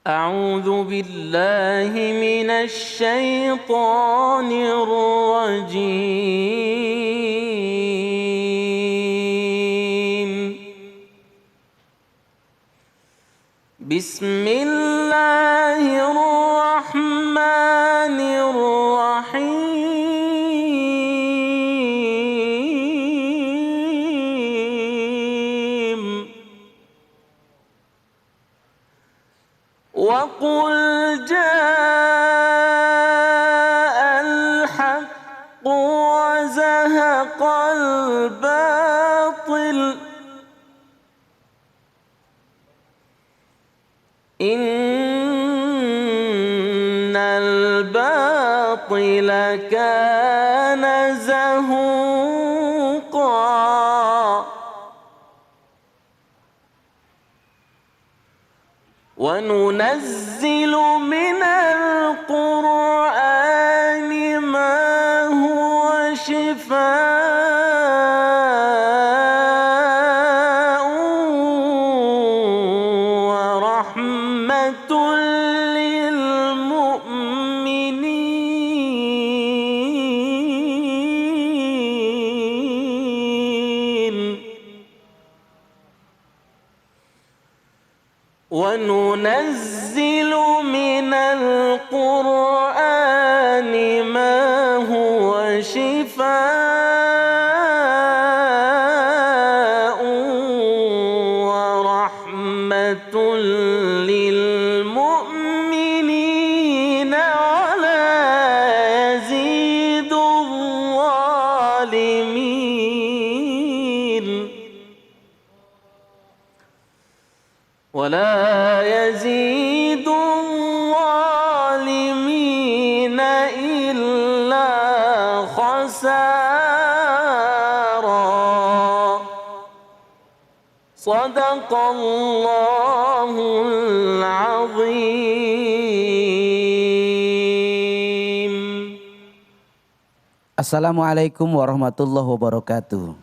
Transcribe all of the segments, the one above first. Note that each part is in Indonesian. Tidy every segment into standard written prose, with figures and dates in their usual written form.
أعوذ بالله من الشيطان الرجيم. بسم الله الرحمن الرحيم. وقل جاء الحق وزهق الباطل إن الباطل كان زهوقا وننزل من القرآن ما هو شفاء ورحمة للمؤمنين وننزل من القرآن ما هو شفاء ورحمة للمؤمنين ولا يزيد الظالمين إلا خسارا. صدق الله العظيم. Assalamualaikum warahmatullahi wabarakatuh.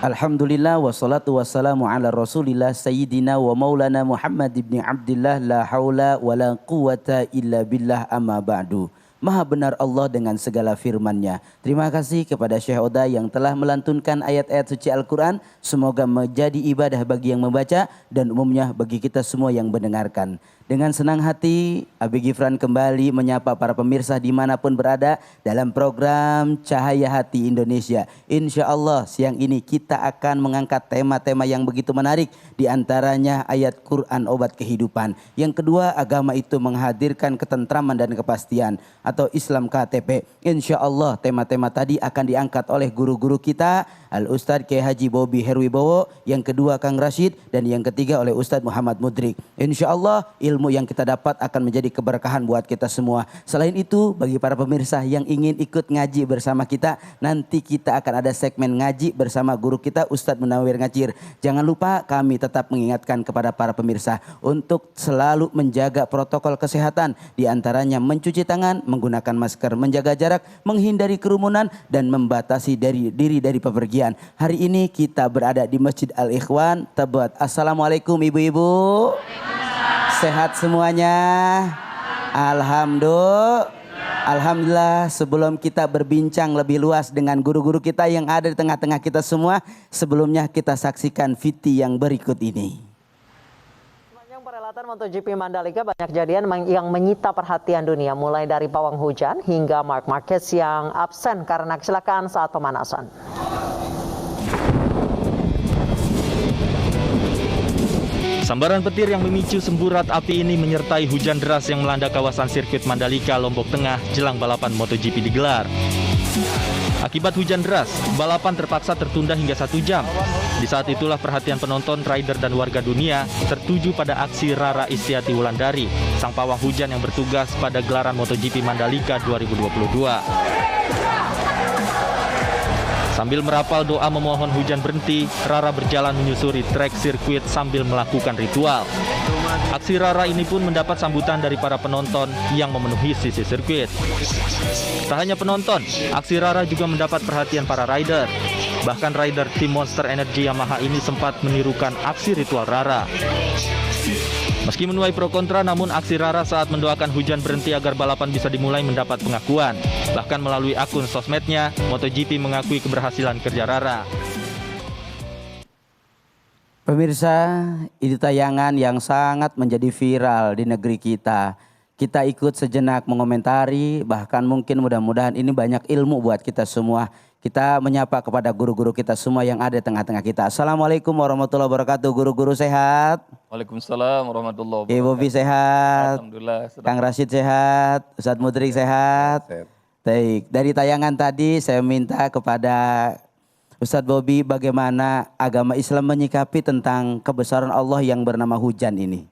Alhamdulillah wassalatu wassalamu ala rasulillah sayyidina wa maulana Muhammad ibn Abdillah la haula wa la quwata illa billah amma ba'du. Maha benar Allah dengan segala firman-Nya. Terima kasih kepada Syekh Oda yang telah melantunkan ayat-ayat suci Al-Quran. Semoga menjadi ibadah bagi yang membaca dan umumnya bagi kita semua yang mendengarkan. Dengan senang hati, Abi Gifran kembali menyapa para pemirsa dimanapun berada dalam program Cahaya Hati Indonesia. Insya Allah siang ini kita akan mengangkat tema-tema yang begitu menarik. Di antaranya ayat Quran obat kehidupan. Yang kedua, agama itu menghadirkan ketentraman dan kepastian atau Islam KTP. Insya Allah tema-tema tadi akan diangkat oleh guru-guru kita, Al-Ustadz Kiai Haji Bobi Herwibowo, yang kedua Kang Rashid, dan yang ketiga oleh Ustadz Muhammad Mudrik. Insya Allah ilmu yang kita dapat akan menjadi keberkahan buat kita semua. Selain itu, bagi para pemirsa yang ingin ikut ngaji bersama kita, nanti kita akan ada segmen ngaji bersama guru kita Ustadz Munawir Ngacir. Jangan lupa kami tetap mengingatkan kepada para pemirsa untuk selalu menjaga protokol kesehatan, di antaranya mencuci tangan, menggunakan masker, menjaga jarak, menghindari kerumunan, dan membatasi diri dari pepergian. Hari ini kita berada di Masjid Al-Ikhwan, Tebet. Assalamualaikum ibu-ibu. Sehat semuanya? Alhamdulillah. Sebelum kita berbincang lebih luas dengan guru-guru kita yang ada di tengah-tengah kita semua, sebelumnya kita saksikan VT yang berikut ini. Sepanjang perhelatan MotoGP Mandalika banyak kejadian yang menyita perhatian dunia, mulai dari pawang hujan hingga Marc Marquez yang absen karena kecelakaan saat pemanasan. Sambaran petir yang memicu semburat api ini menyertai hujan deras yang melanda kawasan sirkuit Mandalika, Lombok Tengah jelang balapan MotoGP digelar. Akibat hujan deras, balapan terpaksa tertunda hingga 1 jam. Di saat itulah perhatian penonton, rider dan warga dunia tertuju pada aksi Rara Istiati Wulandari, sang pawang hujan yang bertugas pada gelaran MotoGP Mandalika 2022. Sambil merapal doa memohon hujan berhenti, Rara berjalan menyusuri trek sirkuit sambil melakukan ritual. Aksi Rara ini pun mendapat sambutan dari para penonton yang memenuhi sisi sirkuit. Tak hanya penonton, aksi Rara juga mendapat perhatian para rider. Bahkan rider tim Monster Energy Yamaha ini sempat menirukan aksi ritual Rara. Meski menuai pro kontra, namun aksi Rara saat mendoakan hujan berhenti agar balapan bisa dimulai mendapat pengakuan. Bahkan melalui akun sosmednya, MotoGP mengakui keberhasilan kerja Rara. Pemirsa, ini tayangan yang sangat menjadi viral di negeri kita. Kita ikut sejenak mengomentari, bahkan mungkin mudah-mudahan ini banyak ilmu buat kita semua. Kita menyapa kepada guru-guru kita semua yang ada di tengah-tengah kita. Assalamualaikum warahmatullahi wabarakatuh. Guru-guru sehat? Waalaikumsalam warahmatullahi wabarakatuh. Ibu Bobi sehat? Alhamdulillah. Kang Rashid sehat? Ustadz Mudrik sehat? Baik, dari tayangan tadi saya minta kepada Ustadz Bobi bagaimana agama Islam menyikapi tentang kebesaran Allah yang bernama hujan ini.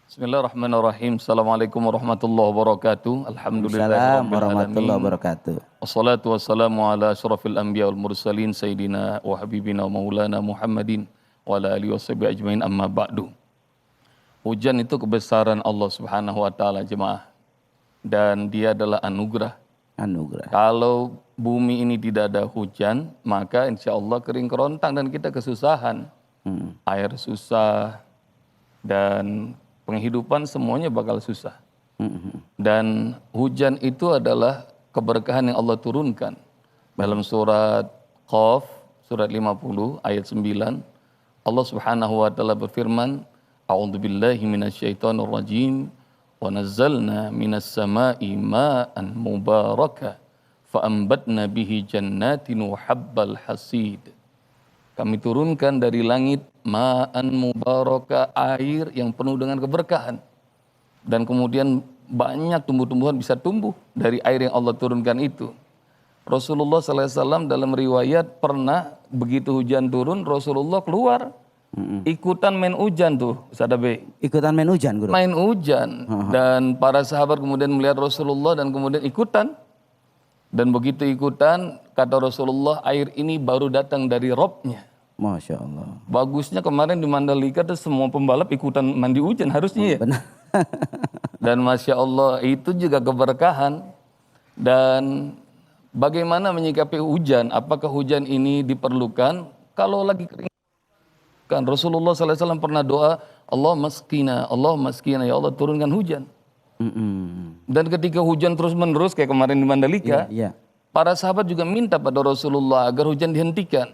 Bismillahirrahmanirrahim. Assalamualaikum warahmatullahi wabarakatuh. Alhamdulillah. Assalamualaikum warahmatullahi wabarakatuh. Wassalatu wassalamu ala asyrafil anbiya wal mursalin sayyidina wa habibina wa maulana Muhammadin wa ala alihi washabihi ajmain amma ba'du. Hujan itu kebesaran Allah Subhanahu wa taala jemaah. Dan dia adalah anugerah. Anugerah. Kalau bumi ini tidak ada hujan, maka insya Allah kering kerontang dan kita kesusahan. Air susah dan penghidupan semuanya bakal susah. Dan hujan itu adalah keberkahan yang Allah turunkan. Dalam surat Qaf, surat 50 ayat 9, Allah Subhanahu wa taala berfirman, A'udzubillahi minasyaitonir rajim, wa nazzalna minas sama'i ma'an mubaraka fa'ambatna bihi jannatin wa habbal hasid. Kami turunkan dari langit ma'an mubaraka, air yang penuh dengan keberkahan. Dan kemudian banyak tumbuh-tumbuhan bisa tumbuh dari air yang Allah turunkan itu. Rasulullah SAW dalam riwayat pernah begitu hujan turun, Rasulullah keluar ikutan main hujan tuh, Ustaz Abe. Ikutan main hujan, Guru? Main hujan. Dan para sahabat kemudian melihat Rasulullah dan kemudian ikutan. Dan begitu ikutan, kata Rasulullah, air ini baru datang dari Robnya. Masya Allah. Bagusnya kemarin di Mandalika tuh semua pembalap ikutan mandi hujan harusnya ya. Benar. Dan Masya Allah itu juga keberkahan. Dan bagaimana menyikapi hujan? Apakah hujan ini diperlukan? Kalau lagi kering. Kan Rasulullah SAW pernah doa, Allah maskina, ya Allah turunkan hujan. Dan ketika hujan terus menerus kayak kemarin di Mandalika, para sahabat juga minta pada Rasulullah agar hujan dihentikan.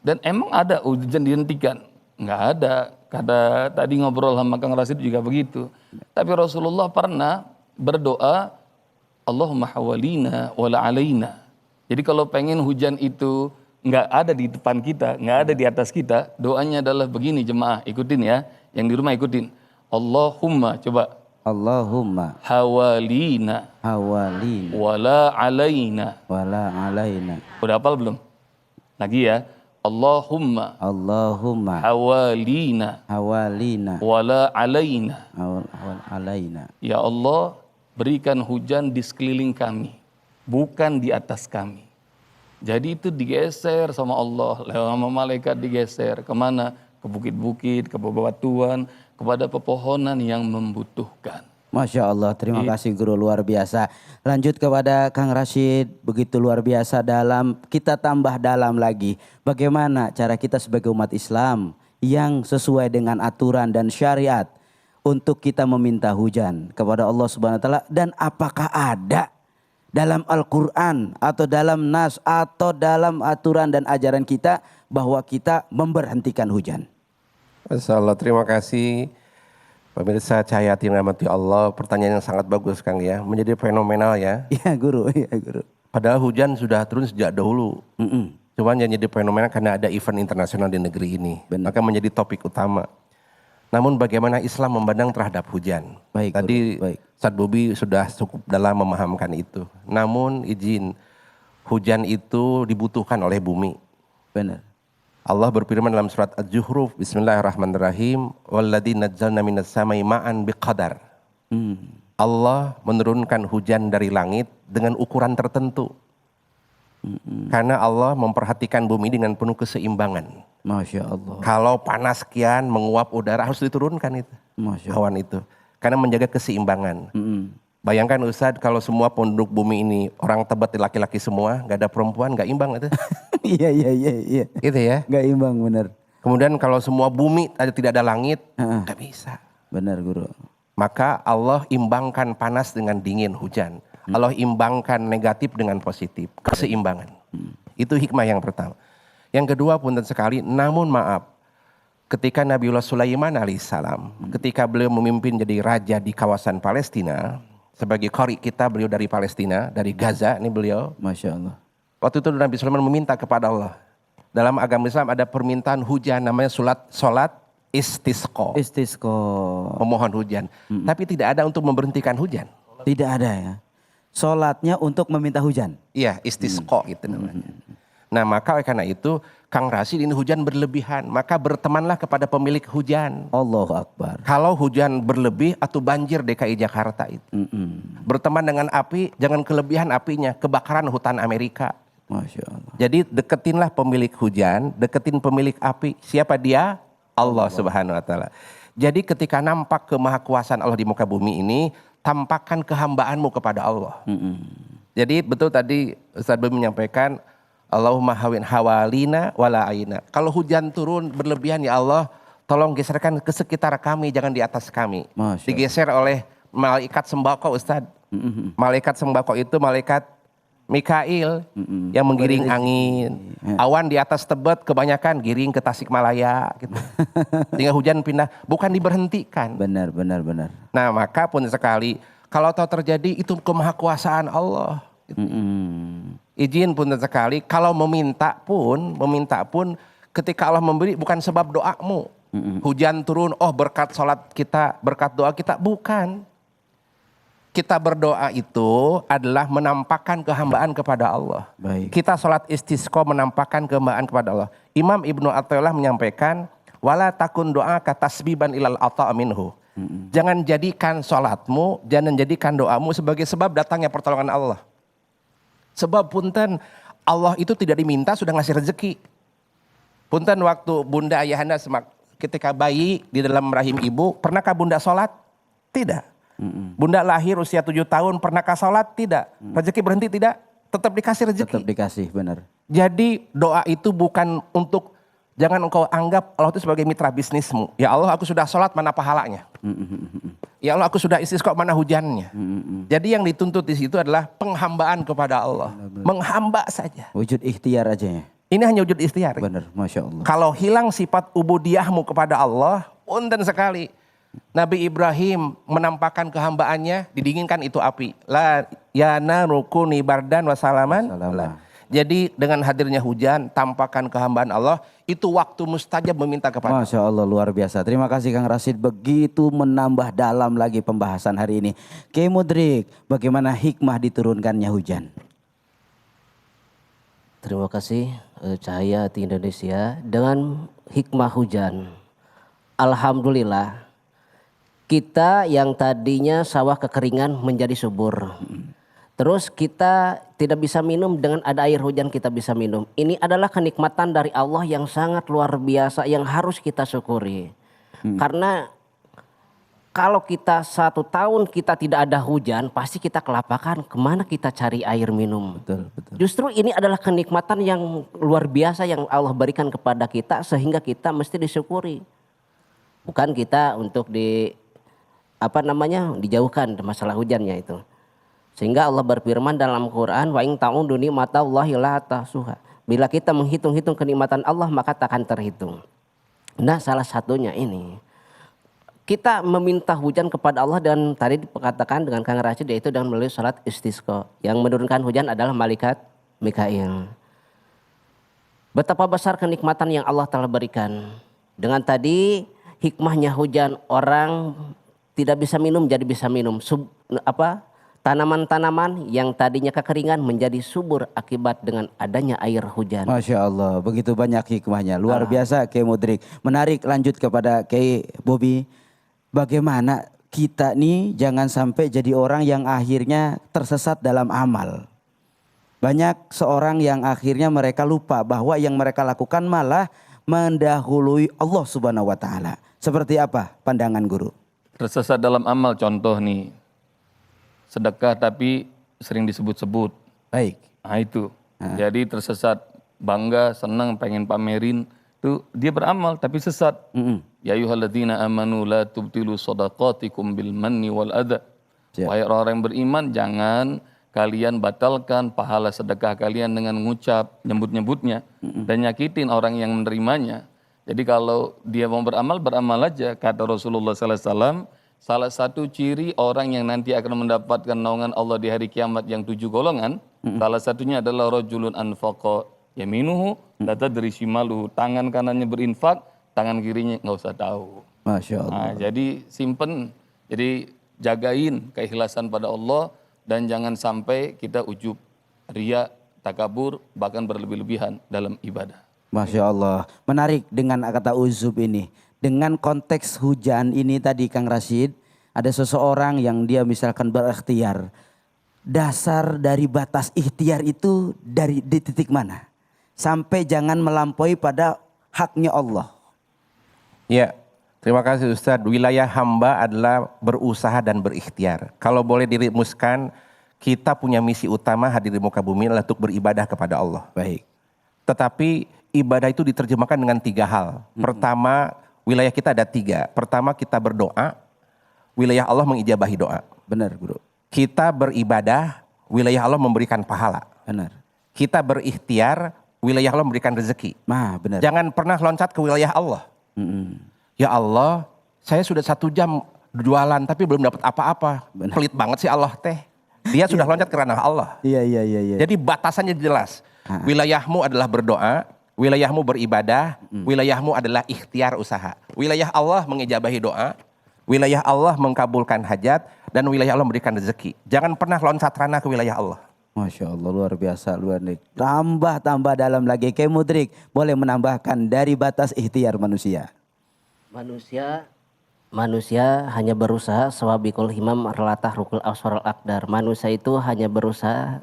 Dan emang ada hujan dihentikan? Nggak ada. Kata tadi ngobrol sama Kang Rashid juga begitu. Tapi Rasulullah pernah berdoa, Allahumma hawalina wala alaina. Jadi kalau pengen hujan itu nggak ada di depan kita, nggak ada di atas kita, doanya adalah begini jemaah, ikutin ya. Yang di rumah ikutin. Allahumma, coba. Allahumma hawalina wala alaina. Udah hafal belum? Lagi ya. Allahumma hawalina wala alaina. Ya Allah, berikan hujan di sekeliling kami, bukan di atas kami. Jadi itu digeser sama Allah, lewat malaikat digeser. Kemana? Ke bukit-bukit, ke bebatuan, kepada pepohonan yang membutuhkan. Masya Allah, terima kasih Guru, luar biasa. Lanjut kepada Kang Rashid, begitu luar biasa dalam, kita tambah dalam lagi. Bagaimana cara kita sebagai umat Islam yang sesuai dengan aturan dan syariat untuk kita meminta hujan kepada Allah Subhanahu wa taala, dan apakah ada dalam Al-Quran atau dalam nas atau dalam aturan dan ajaran kita bahwa kita memberhentikan hujan? Masya Allah, terima kasih. Pemirsa Cahaya Hati yang dirahmati Allah, pertanyaan yang sangat bagus Kang ya, menjadi fenomenal ya. Iya Guru, iya Guru. Padahal hujan sudah turun sejak dahulu. Cuman yang jadi fenomenal karena ada event internasional di negeri ini. Benar. Maka menjadi topik utama. Namun bagaimana Islam memandang terhadap hujan. Baik, tadi baik. Ustadz Bobi sudah cukup dalam memahamkan itu. Namun izin, hujan itu dibutuhkan oleh bumi. Benar. Allah berfirman dalam surat Az-Zuhruf, Bismillahirrahmanirrahim, Walladzi nazzalna minas samai ma'an biqadar. Allah menurunkan hujan dari langit dengan ukuran tertentu. Karena Allah memperhatikan bumi dengan penuh keseimbangan. Masya Allah. Kalau panas sekian menguap udara harus diturunkan itu. Awan itu. Karena menjaga keseimbangan. Bayangkan Ustadz kalau semua penduduk bumi ini orang Tebet laki-laki semua, gak ada perempuan, gak imbang itu. Iya. Gitu ya. Nggak imbang bener. Kemudian kalau semua bumi tidak ada langit, nggak bisa. Bener guru. Maka Allah imbangkan panas dengan dingin hujan. Allah imbangkan negatif dengan positif. Keseimbangan. Itu hikmah yang pertama. Yang kedua punten sekali, namun maaf. Ketika Nabiullah Sulaiman alaihissalam, ketika beliau memimpin jadi raja di kawasan Palestina, sebagai qari kita beliau dari Palestina, dari Gaza, ini beliau. Masya Allah. Waktu itu Nabi Sulaiman meminta kepada Allah. Dalam agama Islam ada permintaan hujan, namanya solat istisqa. Istisqa. Memohon hujan. Tapi tidak ada untuk memberhentikan hujan. Tidak ada ya. Sholatnya untuk meminta hujan. Iya, istisqa gitu namanya. Nah maka karena itu Kang Rasid ini hujan berlebihan, maka bertemanlah kepada pemilik hujan. Allahu Akbar. Kalau hujan berlebih atau banjir DKI Jakarta itu. Berteman dengan api, jangan kelebihan apinya, kebakaran hutan Amerika. Masya Allah. Jadi deketinlah pemilik hujan, deketin pemilik api. Siapa dia? Allah Subhanahu wa taala. Jadi ketika nampak kemahakuasaan Allah di muka bumi ini, tampakkan kehambaanmu kepada Allah. Jadi betul tadi Ustaz Bim menyampaikan, Allahumma hawin hawalina wala aina. Kalau hujan turun berlebihan ya Allah, tolong geserkan ke sekitar kami, jangan di atas kami. Digeser oleh malaikat sembako Ustaz. Malaikat sembako itu malaikat Mikail yang menggiring angin. Awan di atas Tebet kebanyakan giring ke Tasikmalaya gitu. Sehingga hujan pindah, bukan diberhentikan. Benar. Nah maka pun sekali, kalau tahu terjadi itu kemahakuasaan Allah. Gitu. Izin pun sekali, kalau meminta pun ketika Allah memberi bukan sebab doamu. Hujan turun, oh berkat sholat kita, berkat doa kita, bukan. Kita berdoa itu adalah menampakkan kehambaan kepada Allah. Baik. Kita sholat istisqa menampakkan kehambaan kepada Allah. Imam Ibnu Athaillah menyampaikan, wala takun doa katasbiban ilal ata' minhu. Jangan jadikan sholatmu, jangan jadikan doamu sebagai sebab datangnya pertolongan Allah. Sebab punten Allah itu tidak diminta sudah ngasih rezeki. Punten waktu bunda ayahanda ketika bayi di dalam rahim ibu, pernahkah bunda sholat? Tidak. Bunda lahir usia 7 tahun, pernahkah sholat? Tidak. Rezeki berhenti? Tidak. Tetap dikasih rezeki. Tetap dikasih, benar. Jadi doa itu bukan untuk, jangan engkau anggap Allah itu sebagai mitra bisnismu. Ya Allah aku sudah sholat, mana pahalanya? Ya Allah aku sudah istisqa, mana hujannya? Jadi yang dituntut di situ adalah penghambaan kepada Allah. Menghamba saja. Wujud ikhtiar aja ya. Ini hanya wujud ikhtiar. Benar, Masya Allah. Kalau hilang sifat ubudiyahmu kepada Allah, punten sekali. Nabi Ibrahim menampakkan kehambaannya, didinginkan itu api. La yana rukuni bardan wasalaman. Jadi dengan hadirnya hujan, tampakkan kehambaan Allah, itu waktu mustajab meminta kepada Allah. Masya Allah, luar biasa. Terima kasih Kang Rasid, begitu menambah dalam lagi pembahasan hari ini. Kiai Mudrik, bagaimana hikmah diturunkannya hujan? Terima kasih Cahaya Hati Indonesia. Dengan hikmah hujan, alhamdulillah kita yang tadinya sawah kekeringan menjadi subur. Terus kita tidak bisa minum, dengan ada air hujan kita bisa minum. Ini adalah kenikmatan dari Allah yang sangat luar biasa yang harus kita syukuri. Karena kalau kita 1 tahun kita tidak ada hujan, pasti kita kelapakan. Kemana kita cari air minum? Betul. Justru ini adalah kenikmatan yang luar biasa yang Allah berikan kepada kita, sehingga kita mesti disyukuri. Bukan kita untuk dijauhkan masalah hujannya itu. Sehingga Allah berfirman dalam Quran, wa in ta'udu ni'matallahi la tahsuha. Bila kita menghitung-hitung kenikmatan Allah maka takkan terhitung. Nah, salah satunya ini kita meminta hujan kepada Allah, dan tadi dikatakan dengan Kang Rasid yaitu dengan melalui salat istisqa. Yang menurunkan hujan adalah malaikat Mikail. Betapa besar kenikmatan yang Allah telah berikan. Dengan tadi hikmahnya hujan, orang tidak bisa minum jadi bisa minum. Tanaman-tanaman yang tadinya kekeringan menjadi subur akibat dengan adanya air hujan. Masya Allah, begitu banyak hikmahnya. Luar biasa Kiai Mudrik. Menarik, lanjut kepada Kiai Bobi. Bagaimana kita nih jangan sampai jadi orang yang akhirnya tersesat dalam amal. Banyak seorang yang akhirnya mereka lupa bahwa yang mereka lakukan malah mendahului Allah Subhanahu wa taala. Seperti apa pandangan guru? Tersesat dalam amal, contoh nih, sedekah tapi sering disebut-sebut. Baik. Nah itu, jadi tersesat bangga, senang, pengen pamerin, itu dia beramal tapi sesat. Ya ayyuhalladzina amanu la tubtilu shadaqatikum bil manni wal adha. Wahai orang yang beriman, jangan kalian batalkan pahala sedekah kalian dengan mengucap, nyebut-nyebutnya dan nyakitin orang yang menerimanya. Jadi kalau dia mau beramal, beramal aja. Kata Rasulullah SAW, salah satu ciri orang yang nanti akan mendapatkan naungan Allah di hari kiamat yang 7 golongan, salah satunya adalah rajulun anfaqa yaminuhu la tadri shimaluhu. Tangan kanannya berinfak, tangan kirinya nggak usah tahu. Masya Allah. Nah, jadi simpen, jadi jagain keikhlasan pada Allah dan jangan sampai kita ujub, riya, takabur, bahkan berlebih-lebihan dalam ibadah. Masya Allah, menarik dengan kata uzub ini. Dengan konteks hujan ini tadi Kang Rashid, ada seseorang yang dia misalkan berikhtiar. Dasar dari batas ikhtiar itu di titik mana? Sampai jangan melampaui pada haknya Allah. Ya, terima kasih Ustadz. Wilayah hamba adalah berusaha dan berikhtiar. Kalau boleh dirumuskan, kita punya misi utama hadir di muka bumi adalah untuk beribadah kepada Allah. Baik. Tetapi ibadah itu diterjemahkan dengan 3 hal. Pertama, wilayah kita ada 3. Pertama, kita berdoa, wilayah Allah mengijabahi doa. Benar, Guru. Kita beribadah, wilayah Allah memberikan pahala. Benar. Kita berikhtiar, wilayah Allah memberikan rezeki. Nah, benar. Jangan pernah loncat ke wilayah Allah. Ya Allah, saya sudah 1 jam jualan tapi belum dapat apa-apa. Pelit banget sih Allah teh. Dia sudah loncat ke ranah Allah. Iya. Jadi batasannya jelas. Wilayahmu adalah berdoa, wilayahmu beribadah, wilayahmu adalah ikhtiar usaha. Wilayah Allah mengijabahi doa, wilayah Allah mengkabulkan hajat, dan wilayah Allah memberikan rezeki. Jangan pernah loncat ranah ke wilayah Allah. Masya Allah, luar biasa, luar biasa. Tambah dalam lagi. Kayak Mudrik, boleh menambahkan dari batas ikhtiar manusia. Manusia hanya berusaha sawabikul himam relatah rukul aswarul akdar. Manusia itu hanya berusaha,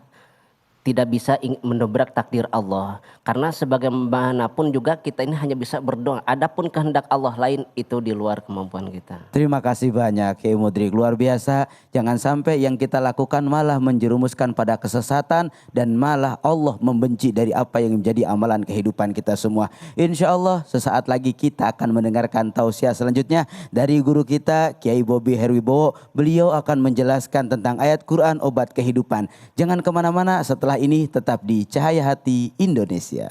tidak bisa mendobrak takdir Allah. Karena sebagaimanapun juga kita ini hanya bisa berdoa. Adapun kehendak Allah lain itu di luar kemampuan kita. Terima kasih banyak Kiai Mudrik, luar biasa. Jangan sampai yang kita lakukan malah menjerumuskan pada kesesatan dan malah Allah membenci dari apa yang menjadi amalan kehidupan kita semua. Insya Allah sesaat lagi kita akan mendengarkan tausiah selanjutnya dari guru kita Kiai Bobi Herwibowo. Beliau akan menjelaskan tentang ayat Quran obat kehidupan. Jangan kemana-mana, setelah ini tetap di Cahaya Hati Indonesia.